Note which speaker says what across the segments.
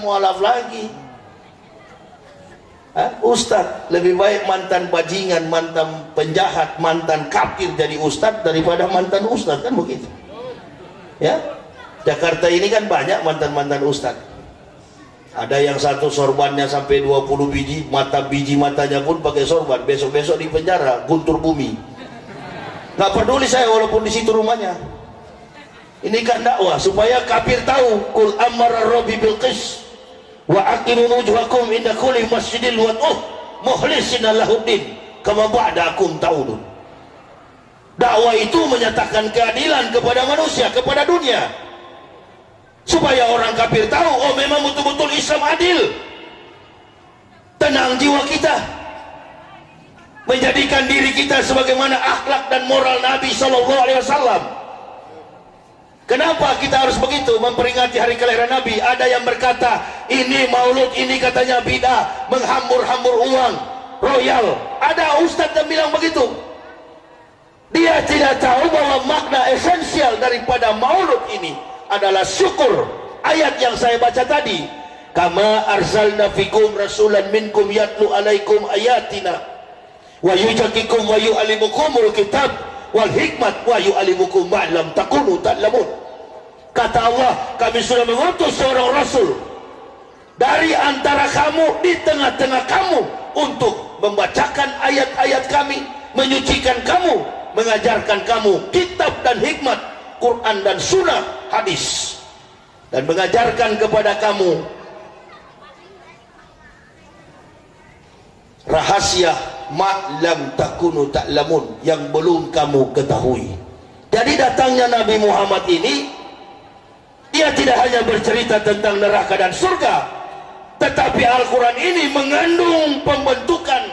Speaker 1: mualaf lagi. Ustadz lebih baik mantan bajingan, mantan penjahat, mantan kafir jadi ustadz daripada mantan ustadz, kan begitu ya. Jakarta ini kan banyak mantan-mantan ustadz. Ada yang satu sorbannya sampai 20 biji, biji matanya pun pakai sorban, besok-besok di penjara, guntur bumi. Nggak peduli saya walaupun di situ rumahnya. Ini kan dakwah supaya kafir tahu, kul amara rabbi bil qis wa aqimu wujuhakum inda kulli masjidil wad'uh mukhlisina lahuddin kama ba'dakum ta'udun. Dakwah itu menyatakan keadilan kepada manusia, kepada dunia, supaya orang kafir tahu, oh memang betul-betul Islam adil. Tenang jiwa kita, menjadikan diri kita sebagaimana akhlak dan moral Nabi SAW. Kenapa kita harus begitu memperingati hari kelahiran Nabi? Ada yang berkata ini maulud, ini katanya bid'ah, menghambur-hambur uang royal. Ada ustadz yang bilang begitu. Dia tidak tahu bahwa makna esensial daripada maulud ini adalah syukur. Ayat yang saya baca tadi, kama arsalna fikum rasulan minkum yatlu alaikum ayatina wa yujakikum wa yu'alimukumul kitab wal hikmat wa yu'alimukum ma lam takunu ta'lamun. Kata Allah, kami sudah mengutus seorang rasul dari antara kamu, di tengah-tengah kamu, untuk membacakan ayat-ayat kami, menyucikan kamu, mengajarkan kamu kitab dan hikmat, Quran dan sunnah, hadis, dan mengajarkan kepada kamu rahasia ma'lam takunu ta'lamun, yang belum kamu ketahui. Jadi datangnya Nabi Muhammad ini, dia tidak hanya bercerita tentang neraka dan surga, tetapi Al-Quran ini mengandung pembentukan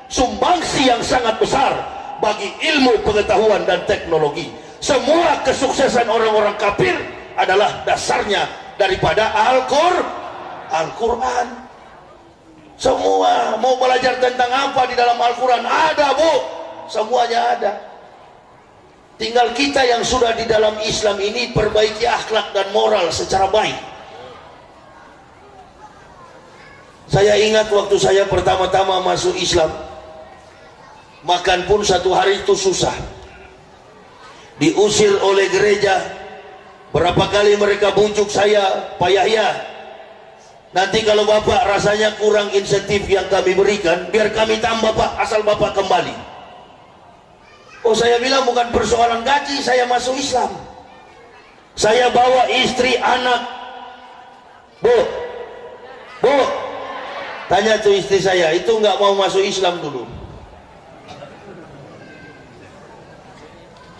Speaker 1: sumbangsi yang sangat besar bagi ilmu pengetahuan dan teknologi. Semua kesuksesan orang-orang kafir adalah dasarnya daripada Al-Quran. Semua mau belajar tentang apa di dalam Al-Quran ada, Bu, semuanya ada. Tinggal kita yang sudah di dalam Islam ini perbaiki akhlak dan moral secara baik. Saya ingat waktu saya pertama-tama masuk Islam, makan pun satu hari itu susah. Diusir oleh gereja. Berapa kali mereka bujuk saya, Pak Yahya, nanti kalau Bapak rasanya kurang insentif yang kami berikan, biar kami tambah Pak, asal Bapak kembali. Oh, saya bilang bukan persoalan gaji, saya masuk Islam. Saya bawa istri, anak. Bu, tanya tuh istri saya, itu nggak mau masuk Islam dulu.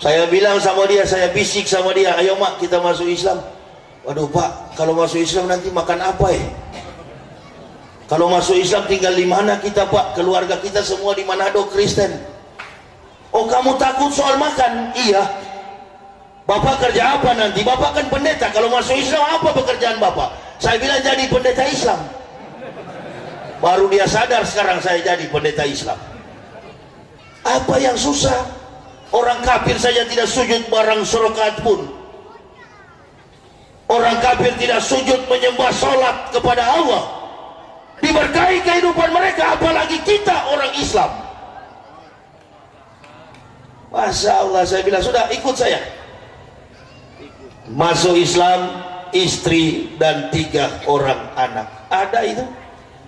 Speaker 1: Saya bilang sama dia, saya bisik sama dia, ayo mak kita masuk Islam. Waduh Pak, kalau masuk Islam nanti makan apa ya? Kalau masuk Islam tinggal di mana kita Pak? Keluarga kita semua di Manado Kristen. Oh, kamu takut soal makan? Iya. Bapak kerja apa nanti? Bapak kan pendeta. Kalau masuk Islam apa pekerjaan Bapak? Saya bilang jadi pendeta Islam. Baru dia sadar sekarang saya jadi pendeta Islam. Apa yang susah? Orang kafir saja tidak sujud barang serakaat pun. Orang kafir tidak sujud menyembah sholat kepada Allah. Diberkahi kehidupan mereka, apalagi kita orang Islam. Masya Allah, saya bilang sudah ikut saya. Masuk Islam, istri dan 3 orang anak. Ada itu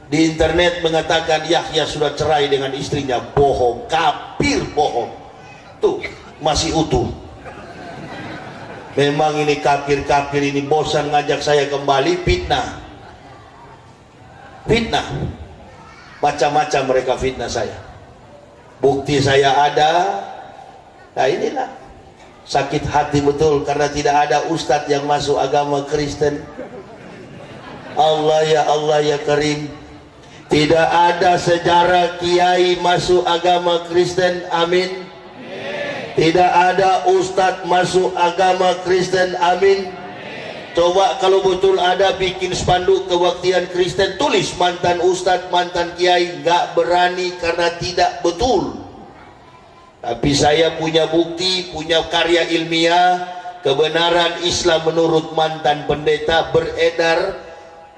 Speaker 1: di internet mengatakan Yahya sudah cerai dengan istrinya. Bohong, kafir, bohong. Tuh masih utuh. Memang ini kafir-kafir ini bosan ngajak saya kembali, fitnah. Macam-macam mereka fitnah saya. Bukti saya ada. Nah inilah sakit hati betul karena tidak ada ustadz yang masuk agama Kristen. Allah ya Karim, tidak ada sejarah kiai masuk agama Kristen. Amin. Tidak ada ustadz masuk agama Kristen. Amin. Coba kalau betul ada, bikin spanduk kebaktian Kristen, tulis mantan ustadz, mantan kiai. Nggak berani karena tidak betul. Tapi saya punya bukti, punya karya ilmiah, kebenaran Islam menurut mantan pendeta beredar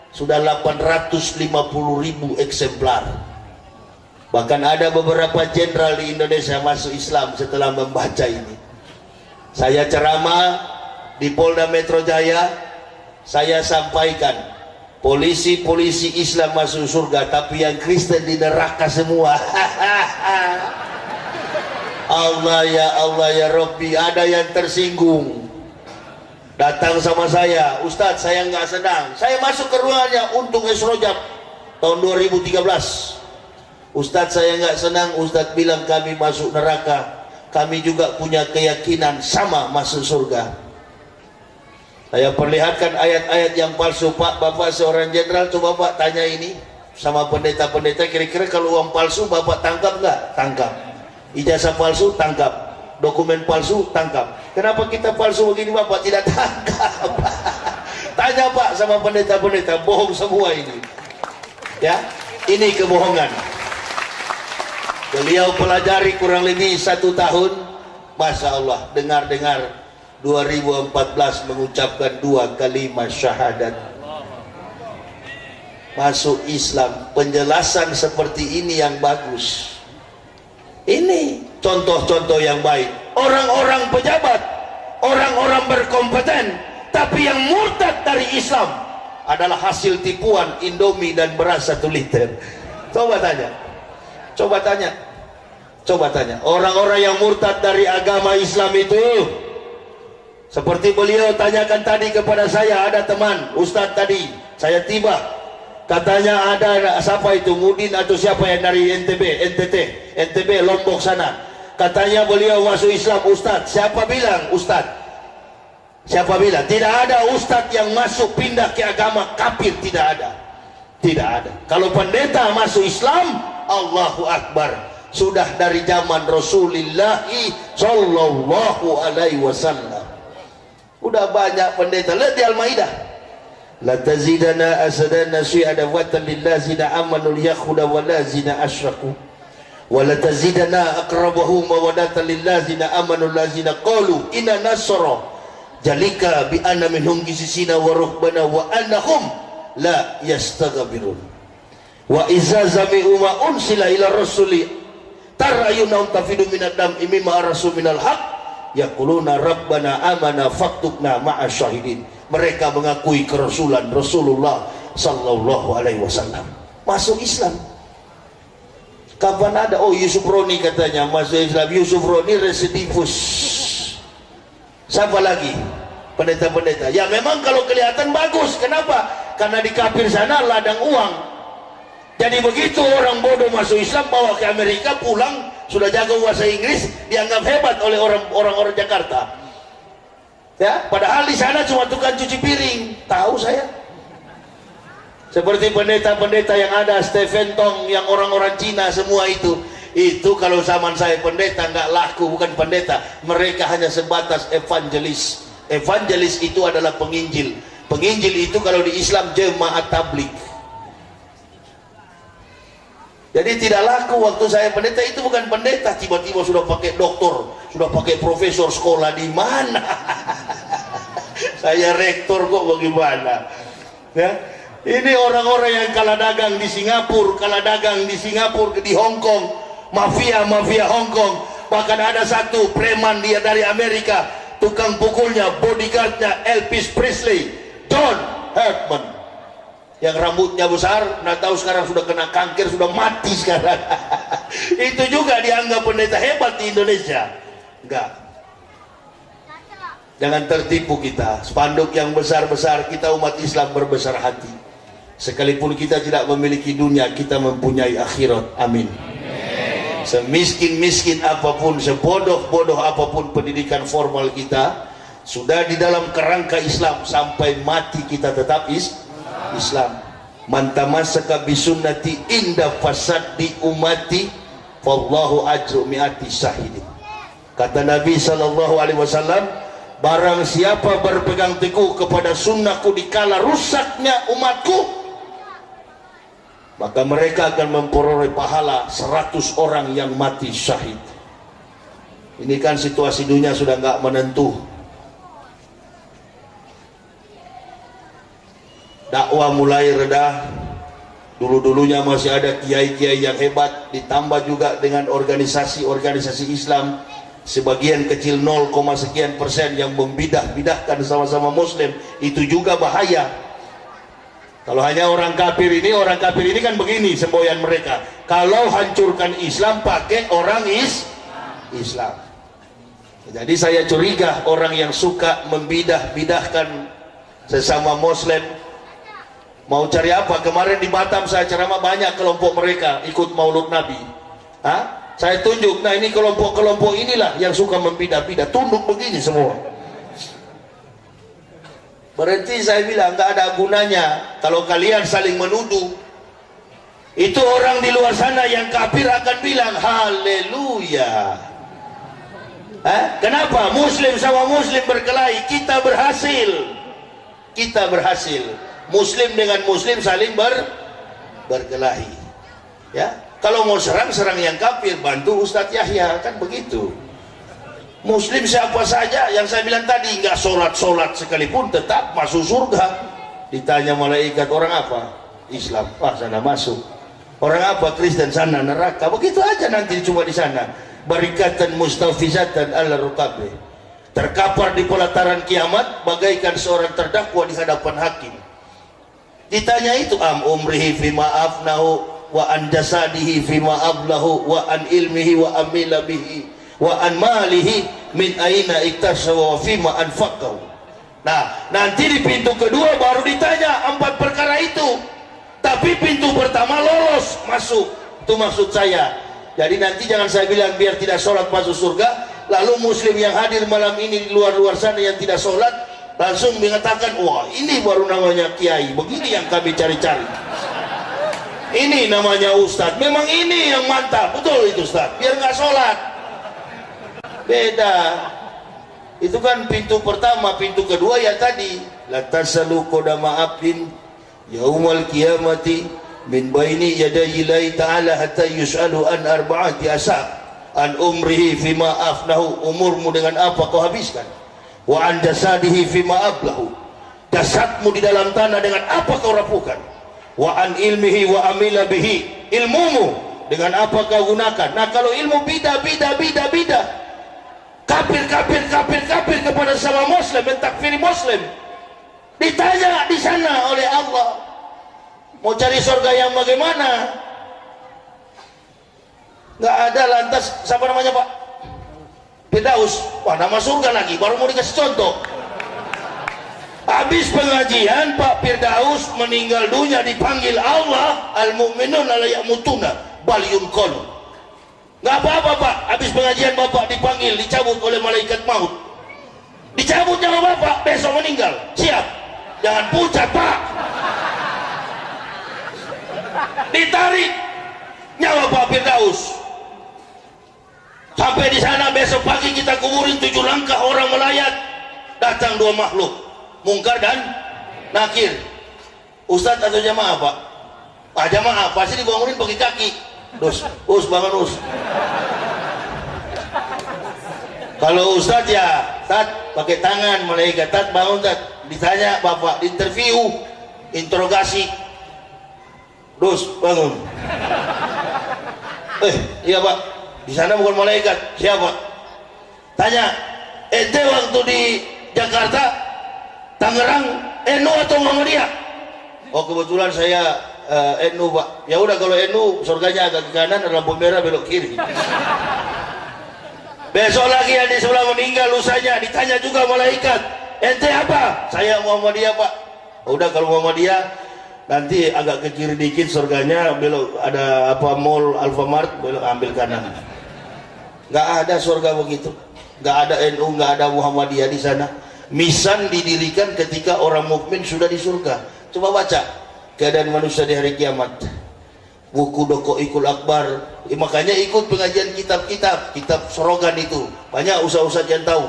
Speaker 1: sudah 850.000 eksemplar. Bahkan ada beberapa jenderal di Indonesia masuk Islam setelah membaca ini. Saya ceramah di Polda Metro Jaya, saya sampaikan polisi-polisi Islam masuk surga, tapi yang Kristen di neraka semua. Allah ya Rabbi, ada yang tersinggung. Datang sama saya, Ustadz saya nggak senang. Saya masuk ke ruangannya untuk Es Rojab tahun 2013. Ustadz saya nggak senang, Ustadz bilang kami masuk neraka. Kami juga punya keyakinan sama masuk surga. Saya perlihatkan ayat-ayat yang palsu. Pak, Bapak seorang jenderal, coba Pak tanya ini sama pendeta-pendeta, kira-kira kalau uang palsu Bapak tangkap nggak? Tangkap. Ijazah palsu tangkap. Dokumen palsu tangkap. Kenapa kita palsu begini Bapak tidak tangkap? Tanya Pak sama pendeta-pendeta, bohong semua ini. Ya, ini kebohongan. Beliau pelajari kurang lebih 1 tahun. Masya Allah, dengar-dengar 2014 mengucapkan 2 kalimat syahadat, masuk Islam. Penjelasan seperti ini yang bagus. Ini contoh-contoh yang baik. Orang-orang pejabat, orang-orang berkompeten, tapi yang murtad dari Islam adalah hasil tipuan Indomie dan beras 1 liter. Coba tanya, coba tanya, coba tanya. Orang-orang yang murtad dari agama Islam itu, seperti beliau tanyakan tadi kepada saya, ada teman Ustadz tadi, saya tiba, katanya ada siapa itu, Mudin atau siapa yang dari NTB Lombok sana, katanya beliau masuk Islam. Ustadz, siapa bilang Ustadz? Siapa bilang? Tidak ada Ustadz yang masuk pindah ke agama kafir, tidak ada, tidak ada. Kalau pendeta masuk Islam, Allahu Akbar, sudah dari zaman Rasulullah Sallallahu Alaihi Wasallam. Udah banyak pendeta. Lihat di Al-Maidah, la tazidana asadana syi'ada watan lillazina amanu liyakhuda walazina asyraku wa la tazidana aqrabahum mawadatan lillazina amanu lazina qalu inna nasara jalika bi anna minhum qisisina wa ruhbana wa annahum la yastaghfirun wa iza zami'u ma unsila ila rasuli tarayunahum tafidu minad dam imma rasul minal haq yaquluna rabbana amana faktubna ma'as syahidin. Mereka mengakui kerasulan Rasulullah Sallallahu Alaihi Wasallam, masuk Islam. Kapan ada? Oh, Yusuf Roni katanya masuk Islam. Yusuf Roni residivus. Siapa lagi? Pendeta-pendeta. Ya memang kalau kelihatan bagus. Kenapa? Karena di kafir sana ladang uang. Jadi begitu orang bodoh masuk Islam, bawa ke Amerika, pulang sudah jago bahasa Inggris, dianggap hebat oleh orang-orang Jakarta. Ya, padahal di sana cuma tukang cuci piring. Tahu saya. Seperti pendeta-pendeta yang ada, Stephen Tong, yang orang-orang Cina semua itu kalau zaman saya pendeta nggak laku, bukan pendeta. Mereka hanya sebatas evangelis. Evangelis itu adalah penginjil. Penginjil itu kalau di Islam jemaat tablik. Jadi tidak laku waktu saya pendeta. Itu bukan pendeta, tiba-tiba sudah pakai doktor, sudah pakai profesor, sekolah di mana? Saya rektor kok, bagaimana? Ya, ini orang-orang yang kalah dagang di Singapura, di Hong Kong, mafia Hong Kong. Bahkan ada satu preman dia dari Amerika, tukang pukulnya, bodyguardnya Elvis Presley, John Hartman, yang rambutnya besar, nggak tahu sekarang sudah kena kanker, sudah mati sekarang. Itu juga dianggap pendeta hebat di Indonesia. Enggak. Jangan tertipu kita. Spanduk yang besar-besar, kita umat Islam berbesar hati. Sekalipun kita tidak memiliki dunia, kita mempunyai akhirat. Amin. Semiskin-miskin apapun, sebodoh-bodoh apapun pendidikan formal kita, sudah di dalam kerangka Islam, sampai mati kita tetap Islam. Man tamassaka bisunnati inda fasad di umati wallahu ajru mi'ati syahidin. Kata Nabi Sallallahu Alaihi Wasallam, barang siapa berpegang teguh kepada sunnahku di kala rusaknya umatku, maka mereka akan memperoleh pahala 100 orang yang mati syahid. Ini kan situasi dunia sudah nggak menentu. dakwah mulai reda. Dulu-dulunya masih ada kiai-kiai yang hebat, ditambah juga dengan organisasi-organisasi Islam sebagian kecil 0, sekian persen yang membidah-bidahkan sama-sama muslim. Itu juga bahaya. Kalau hanya orang kafir ini kan begini semboyan mereka. Kalau hancurkan Islam pakai orang Islam. Jadi saya curiga orang yang suka membidah-bidahkan sesama muslim. Mau cari apa? Kemarin di Batam saya ceramah, banyak kelompok mereka ikut Maulud Nabi. Saya tunjuk, nah ini kelompok-kelompok inilah yang suka membidah-bidah, tunduk begini semua. Berarti saya bilang nggak ada gunanya kalau kalian saling menuduh. Itu orang di luar sana yang kafir akan bilang haleluya. Kenapa? Muslim sama muslim berkelahi, kita berhasil. Kita berhasil. Muslim dengan muslim saling berkelahi. Ya, kalau mau serang yang kafir, bantu Ustadz Yahya, kan begitu. Muslim siapa saja yang saya bilang tadi nggak sholat sekalipun tetap masuk surga. Ditanya malaikat, orang apa? Islam. Sana masuk. Orang apa? Kristen, sana neraka. Begitu aja nanti cuma di sana. Barikatan mustafizatan ala rukabe. Terkapar di pelataran kiamat bagaikan seorang terdakwa di hadapan hakim. Ditanya itu umrihi fima afnahu wa an jasadihi fima ablahu wa an ilmihi wa amila bihi wa an malihi min aina iktasawa fima anfaqahu. Nah, nanti di pintu kedua baru ditanya 4 perkara itu. Tapi pintu pertama lolos masuk. Itu maksud saya. Jadi nanti jangan saya bilang biar tidak sholat masuk surga, lalu muslim yang hadir malam ini di luar-luar sana yang tidak sholat langsung mengatakan, wah ini baru namanya kiai, begini yang kami cari-cari, ini namanya ustadz, memang ini yang mantap, betul itu ustadz, biar nggak sholat. Beda. Itu kan pintu pertama. Pintu kedua ya tadi, la tasalu qadama abdin yaumal qiyamati min baini yadayi ta'ala hatta yus'alu an arba'ati asab an umrihi fima afnahu, umurmu dengan apa kau habiskan, wa an jasadihi fima ablahu, jasadmu di dalam tanah dengan apa kau rapuhkan, wa an ilmihi wa amila bihi, ilmumu dengan apa kau gunakan. Nah kalau ilmu bida kafir kepada sama muslim, mentakfiri muslim, ditanya di sana oleh Allah, mau cari surga yang bagaimana? Nggak ada. Lantas siapa namanya Pak? Firdaus. Wah, nama surga lagi, baru mau dikasih contoh. Habis pengajian Pak Firdaus meninggal dunia, dipanggil Allah, al-mu'minun la yamutuna bal yunqalu. Nggak apa-apa Pak, habis pengajian Bapak dipanggil, dicabut oleh malaikat maut. Dicabut nyawa Bapak, besok meninggal. Siap? Jangan pucat Pak. Ditarik nyawa Pak Firdaus. Sampai di sana besok pagi kita kuburin 7 langkah orang melayat. Datang 2 makhluk, Mungkar dan Nakir. Ustadz atau jamaah Pak? Jamaah, pasti dibangunin pakai kaki. Us bangun us. Kalau Ustadz ya, Tat pakai tangan, malaikat Tat bangun Tat. Ditanya Bapak, interview, interogasi. Dus bangun. Iya Pak, di sana bukan malaikat, siapa? Tanya, ente waktu di Jakarta, Tangerang, NU atau Muhammadiyah? Oh kebetulan saya NU Pak. Ya udah kalau NU surganya agak ke kanan, lampu merah belok kiri. Besok lagi yang di sebelah meninggal lusanya, ditanya juga malaikat, ente apa? Saya Muhammadiyah Pak. Udah kalau Muhammadiyah nanti agak ke kiri dikit surganya, belok ada apa mall Alfamart, belok ambil kanan. Nggak ada surga begitu, nggak ada NU, nggak ada Muhammadiyah di sana. Misan didirikan ketika orang mukmin sudah di surga. Coba baca keadaan manusia di hari kiamat, buku Doko Ikul Akbar. Makanya ikut pengajian kitab Sorogan itu, banyak ustaz-ustaz yang tahu.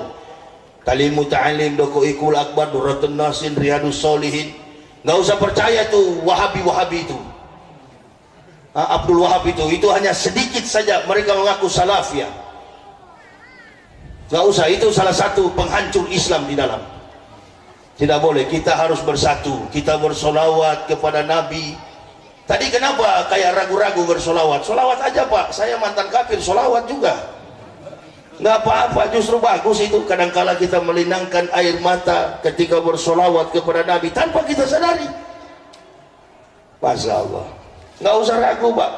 Speaker 1: Kalimu Ta'alim, Doko Ikul Akbar, Duratun Nasin, Riyadus Solihin. Nggak usah percaya tuh Wahabi itu, Abdul Wahab itu hanya sedikit saja mereka mengaku salafiyah. Nggak usah, itu salah satu penghancur Islam di dalam. Tidak boleh, kita harus bersatu, kita bersolawat kepada Nabi. Tadi kenapa kayak ragu-ragu bersolawat? Solawat aja Pak, saya mantan kafir, solawat juga. Nggak apa-apa, justru bagus itu. Kadangkala kita melinangkan air mata ketika bersolawat kepada Nabi tanpa kita sadari. Masya Allah, nggak usah ragu Pak.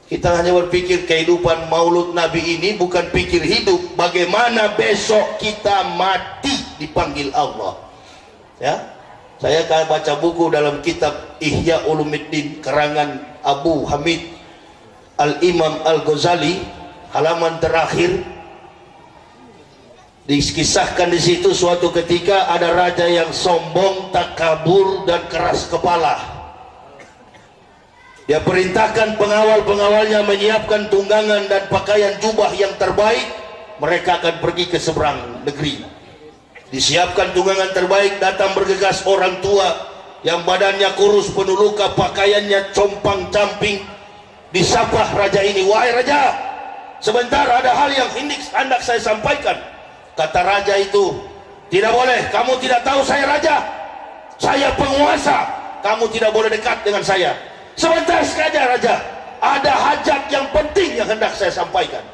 Speaker 1: Kita hanya berpikir kehidupan maulud Nabi ini bukan pikir hidup, bagaimana besok kita mati dipanggil Allah. Ya, saya akan baca buku dalam kitab Ihya Ulumuddin karangan Abu Hamid Al-Imam Al-Ghazali, halaman terakhir dikisahkan di situ suatu ketika ada raja yang sombong, takabur dan keras kepala. Dia perintahkan pengawal-pengawalnya menyiapkan tunggangan dan pakaian jubah yang terbaik. Mereka akan pergi ke seberang negeri. Disiapkan tunggangan terbaik, datang bergegas orang tua yang badannya kurus penuh luka, pakaiannya compang-camping. Disapa raja ini, "Wahai raja, sebentar ada hal yang hendak saya sampaikan." Kata raja itu, "Tidak boleh, kamu tidak tahu saya raja. Saya penguasa, kamu tidak boleh dekat dengan saya. Sebentar saja raja, ada hajat yang penting yang hendak saya sampaikan."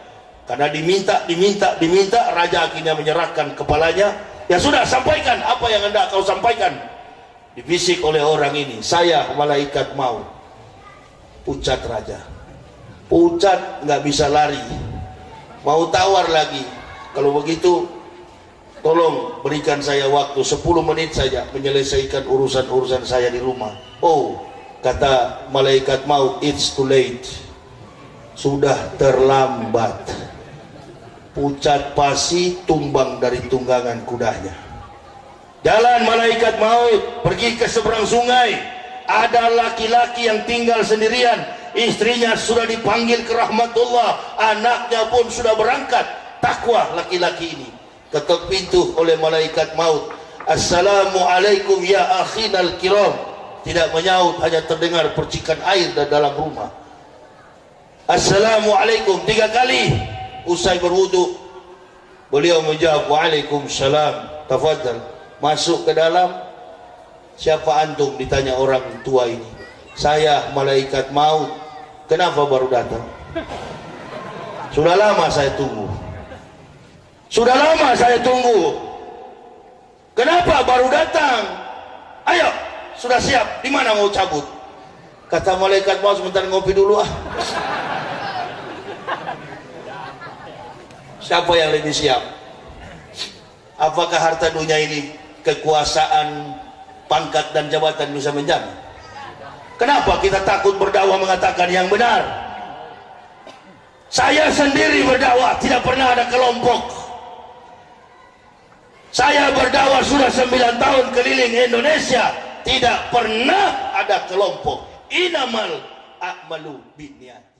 Speaker 1: Karena diminta, raja akhirnya menyerahkan kepalanya. "Ya sudah, sampaikan apa yang hendak kau sampaikan." Dibisik oleh orang ini, "Saya malaikat maut." Pucat raja, pucat, nggak bisa lari. Mau tawar lagi, "Kalau begitu tolong berikan saya waktu 10 menit saja menyelesaikan urusan-urusan saya di rumah." "Oh," kata malaikat maut, "it's too late." Sudah terlambat. Pucat pasi tumbang dari tunggangan kudanya. Jalan malaikat maut pergi ke seberang sungai. Ada laki-laki yang tinggal sendirian. Istrinya sudah dipanggil ke rahmatullah, anaknya pun sudah berangkat. Takwa laki-laki ini. Ketuk pintu oleh malaikat maut. "Assalamualaikum ya akhinal kiram." Tidak menyaut, hanya terdengar percikan air dari dalam rumah. "Assalamualaikum" 3 kali. Usai berwudu, beliau menjawab, "Waalaikumsalam." "Tafadhal." Masuk ke dalam. "Siapa antum?" ditanya orang tua ini. "Saya malaikat maut." "Kenapa baru datang?" "Sudah lama saya tunggu." "Sudah lama saya tunggu." "Kenapa baru datang?" "Ayo, sudah siap, di mana mau cabut?" Kata malaikat maut, "Sebentar ngopi dulu ah." Siapa yang lebih siap? Apakah harta dunia ini, kekuasaan, pangkat dan jabatan bisa menjamin? Kenapa kita takut berdakwah mengatakan yang benar? Saya sendiri berdakwah, tidak pernah ada kelompok. Saya berdakwah sudah 9 tahun keliling Indonesia, tidak pernah ada kelompok. Inamal a'malu binniyat.